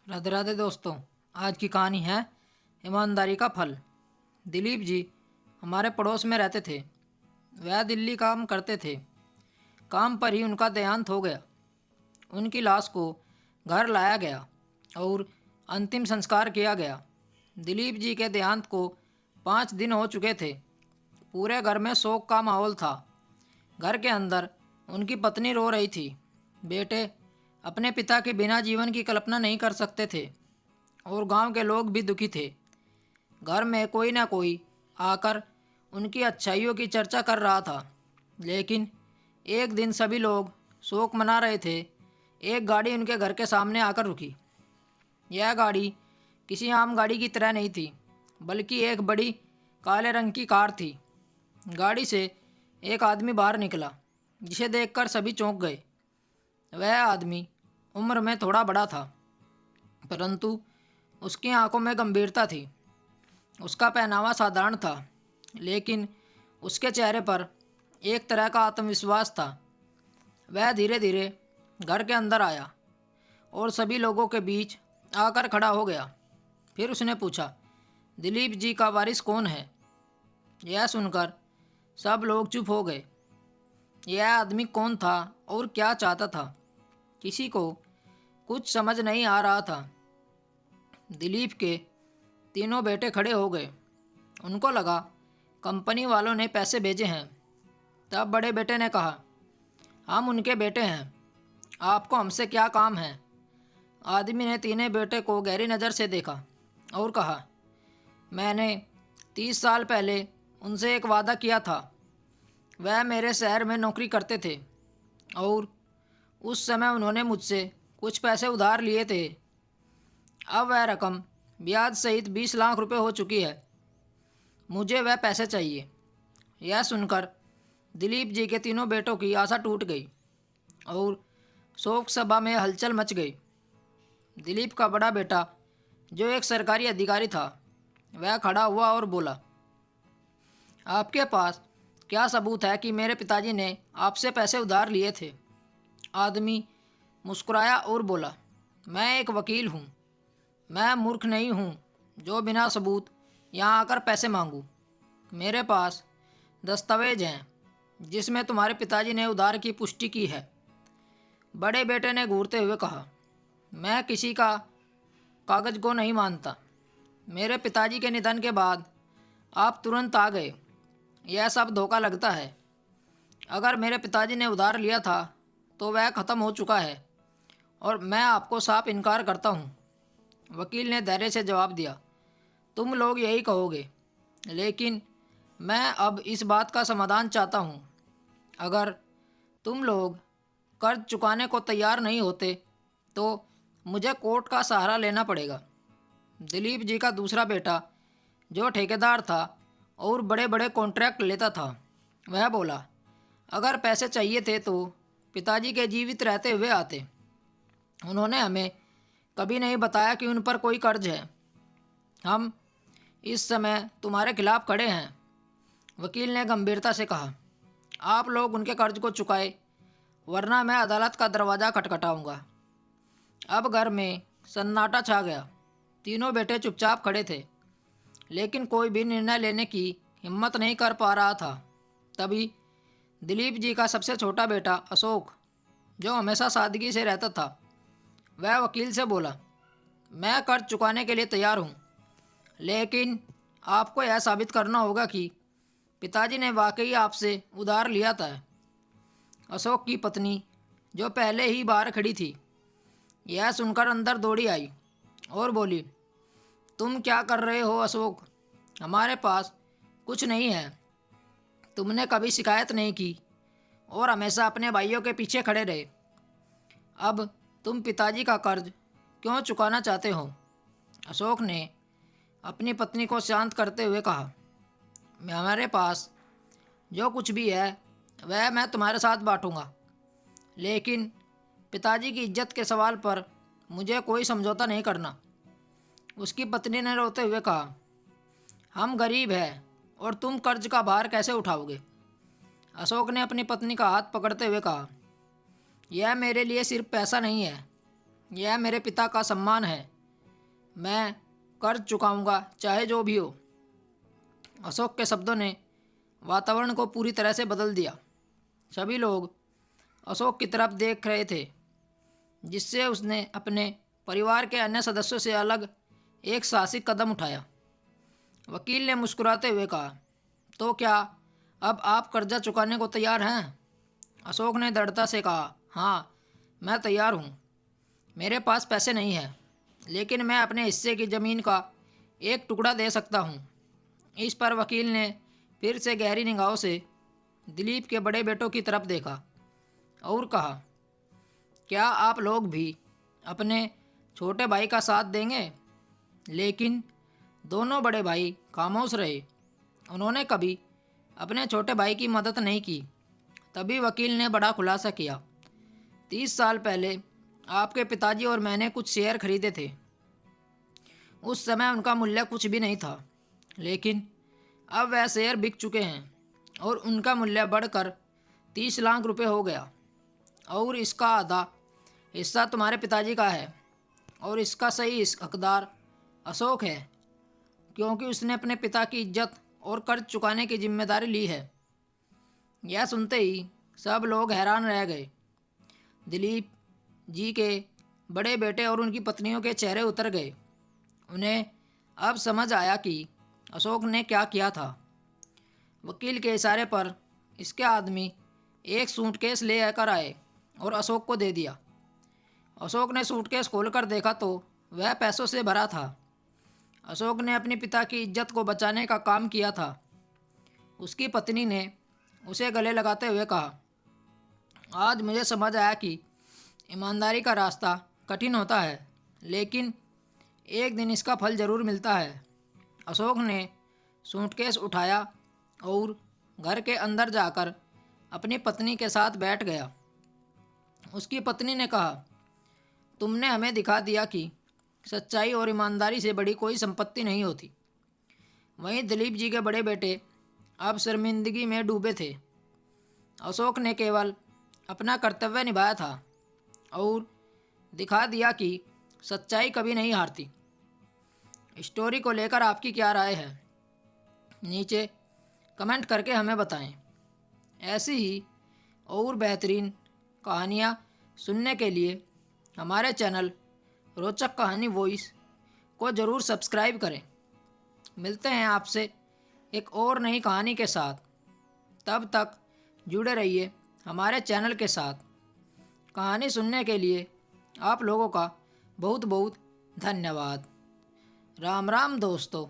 राधे राधे दोस्तों। आज की कहानी है ईमानदारी का फल। दिलीप जी हमारे पड़ोस में रहते थे। वह दिल्ली काम करते थे। काम पर ही उनका देहांत हो गया। उनकी लाश को घर लाया गया और अंतिम संस्कार किया गया। दिलीप जी के देहांत को 5 दिन हो चुके थे। पूरे घर में शोक का माहौल था। घर के अंदर उनकी पत्नी रो रही थी। बेटे अपने पिता के बिना जीवन की कल्पना नहीं कर सकते थे और गांव के लोग भी दुखी थे। घर में कोई ना कोई आकर उनकी अच्छाइयों की चर्चा कर रहा था। लेकिन एक दिन सभी लोग शोक मना रहे थे। एक गाड़ी उनके घर के सामने आकर रुकी। यह गाड़ी किसी आम गाड़ी की तरह नहीं थी, बल्कि एक बड़ी काले रंग की कार थी। गाड़ी से एक आदमी बाहर निकला, जिसे देखकर सभी चौंक गए। वह आदमी उम्र में थोड़ा बड़ा था, परंतु उसकी आंखों में गंभीरता थी। उसका पहनावा साधारण था, लेकिन उसके चेहरे पर एक तरह का आत्मविश्वास था। वह धीरे धीरे घर के अंदर आया और सभी लोगों के बीच आकर खड़ा हो गया। फिर उसने पूछा, दिलीप जी का वारिस कौन है? यह सुनकर सब लोग चुप हो गए। यह आदमी कौन था और क्या चाहता था? किसी को कुछ समझ नहीं आ रहा था। दिलीप के तीनों बेटे खड़े हो गए। उनको लगा कंपनी वालों ने पैसे भेजे हैं। तब बड़े बेटे ने कहा, हम उनके बेटे हैं, आपको हमसे क्या काम है? आदमी ने तीनों बेटे को गहरी नज़र से देखा और कहा, मैंने 30 साल पहले उनसे एक वादा किया था। वह मेरे शहर में नौकरी करते थे और उस समय उन्होंने मुझसे कुछ पैसे उधार लिए थे। अब वह रकम ब्याज सहित 20 लाख रुपए हो चुकी है। मुझे वह पैसे चाहिए। यह सुनकर दिलीप जी के तीनों बेटों की आशा टूट गई और शोक सभा में हलचल मच गई। दिलीप का बड़ा बेटा, जो एक सरकारी अधिकारी था, वह खड़ा हुआ और बोला, आपके पास क्या सबूत है कि मेरे पिताजी ने आपसे पैसे उधार लिए थे? आदमी मुस्कुराया और बोला, मैं एक वकील हूँ। मैं मूर्ख नहीं हूँ जो बिना सबूत यहाँ आकर पैसे मांगूँ। मेरे पास दस्तावेज हैं जिसमें तुम्हारे पिताजी ने उधार की पुष्टि की है। बड़े बेटे ने घूरते हुए कहा, मैं किसी का कागज को नहीं मानता। मेरे पिताजी के निधन के बाद आप तुरंत आ गए। यह सब धोखा लगता है। अगर मेरे पिताजी ने उधार लिया था तो वह ख़त्म हो चुका है और मैं आपको साफ इनकार करता हूँ। वकील ने धैर्य से जवाब दिया, तुम लोग यही कहोगे, लेकिन मैं अब इस बात का समाधान चाहता हूँ। अगर तुम लोग कर्ज चुकाने को तैयार नहीं होते तो मुझे कोर्ट का सहारा लेना पड़ेगा। दिलीप जी का दूसरा बेटा, जो ठेकेदार था और बड़े बड़े कॉन्ट्रैक्ट लेता था, वह बोला, अगर पैसे चाहिए थे तो पिताजी के जीवित रहते हुए आते। उन्होंने हमें कभी नहीं बताया कि उन पर कोई कर्ज है। हम इस समय तुम्हारे खिलाफ खड़े हैं। वकील ने गंभीरता से कहा, आप लोग उनके कर्ज को चुकाए, वरना मैं अदालत का दरवाज़ा खटखटाऊंगा। अब घर में सन्नाटा छा गया। तीनों बेटे चुपचाप खड़े थे, लेकिन कोई भी निर्णय लेने की हिम्मत नहीं कर पा रहा था। तभी दिलीप जी का सबसे छोटा बेटा अशोक, जो हमेशा सादगी से रहता था, वह वकील से बोला, मैं कर्ज चुकाने के लिए तैयार हूँ, लेकिन आपको यह साबित करना होगा कि पिताजी ने वाकई आपसे उधार लिया था। अशोक की पत्नी, जो पहले ही बाहर खड़ी थी, यह सुनकर अंदर दौड़ी आई और बोली, तुम क्या कर रहे हो अशोक? हमारे पास कुछ नहीं है। तुमने कभी शिकायत नहीं की और हमेशा अपने भाइयों के पीछे खड़े रहे। अब तुम पिताजी का कर्ज क्यों चुकाना चाहते हो? अशोक ने अपनी पत्नी को शांत करते हुए कहा, हमारे पास जो कुछ भी है वह मैं तुम्हारे साथ बांटूंगा, लेकिन पिताजी की इज्जत के सवाल पर मुझे कोई समझौता नहीं करना। उसकी पत्नी ने रोते हुए कहा, हम गरीब हैं और तुम कर्ज का भार कैसे उठाओगे? अशोक ने अपनी पत्नी का हाथ पकड़ते हुए कहा, यह मेरे लिए सिर्फ पैसा नहीं है, यह मेरे पिता का सम्मान है। मैं कर चुकाऊंगा, चाहे जो भी हो। अशोक के शब्दों ने वातावरण को पूरी तरह से बदल दिया। सभी लोग अशोक की तरफ देख रहे थे, जिससे उसने अपने परिवार के अन्य सदस्यों से अलग एक साहसिक कदम उठाया। वकील ने मुस्कुराते हुए कहा, तो क्या अब आप कर्जा चुकाने को तैयार हैं? अशोक ने दृढ़ता से कहा, हाँ, मैं तैयार हूँ। मेरे पास पैसे नहीं हैं, लेकिन मैं अपने हिस्से की ज़मीन का एक टुकड़ा दे सकता हूँ। इस पर वकील ने फिर से गहरी निगाहों से दिलीप के बड़े बेटों की तरफ देखा और कहा, क्या आप लोग भी अपने छोटे भाई का साथ देंगे? लेकिन दोनों बड़े भाई खामोश रहे। उन्होंने कभी अपने छोटे भाई की मदद नहीं की। तभी वकील ने बड़ा खुलासा किया, 30 साल पहले आपके पिताजी और मैंने कुछ शेयर खरीदे थे। उस समय उनका मूल्य कुछ भी नहीं था, लेकिन अब वह शेयर बिक चुके हैं और उनका मूल्य बढ़कर 30 लाख रुपए हो गया। और इसका आधा हिस्सा तुम्हारे पिताजी का है और इसका सही हकदार अशोक है, क्योंकि उसने अपने पिता की इज्जत और कर्ज चुकाने की जिम्मेदारी ली है। यह सुनते ही सब लोग हैरान रह गए। दिलीप जी के बड़े बेटे और उनकी पत्नियों के चेहरे उतर गए। उन्हें अब समझ आया कि अशोक ने क्या किया था। वकील के इशारे पर इसके आदमी एक सूटकेस ले आकर आए और अशोक को दे दिया। अशोक ने सूटकेस खोलकर देखा तो वह पैसों से भरा था। अशोक ने अपने पिता की इज्जत को बचाने का काम किया था। उसकी पत्नी ने उसे गले लगाते हुए कहा, आज मुझे समझ आया कि ईमानदारी का रास्ता कठिन होता है, लेकिन एक दिन इसका फल ज़रूर मिलता है। अशोक ने सूटकेस उठाया और घर के अंदर जाकर अपनी पत्नी के साथ बैठ गया। उसकी पत्नी ने कहा, तुमने हमें दिखा दिया कि सच्चाई और ईमानदारी से बड़ी कोई संपत्ति नहीं होती। वहीं दिलीप जी के बड़े बेटे अब शर्मिंदगी में डूबे थे। अशोक ने केवल अपना कर्तव्य निभाया था और दिखा दिया कि सच्चाई कभी नहीं हारती। स्टोरी को लेकर आपकी क्या राय है? नीचे कमेंट करके हमें बताएं। ऐसी ही और बेहतरीन कहानियाँ सुनने के लिए हमारे चैनल रोचक कहानी वॉइस को ज़रूर सब्सक्राइब करें। मिलते हैं आपसे एक और नई कहानी के साथ। तब तक जुड़े रहिए हमारे चैनल के साथ। कहानी सुनने के लिए आप लोगों का बहुत बहुत धन्यवाद। राम राम दोस्तों।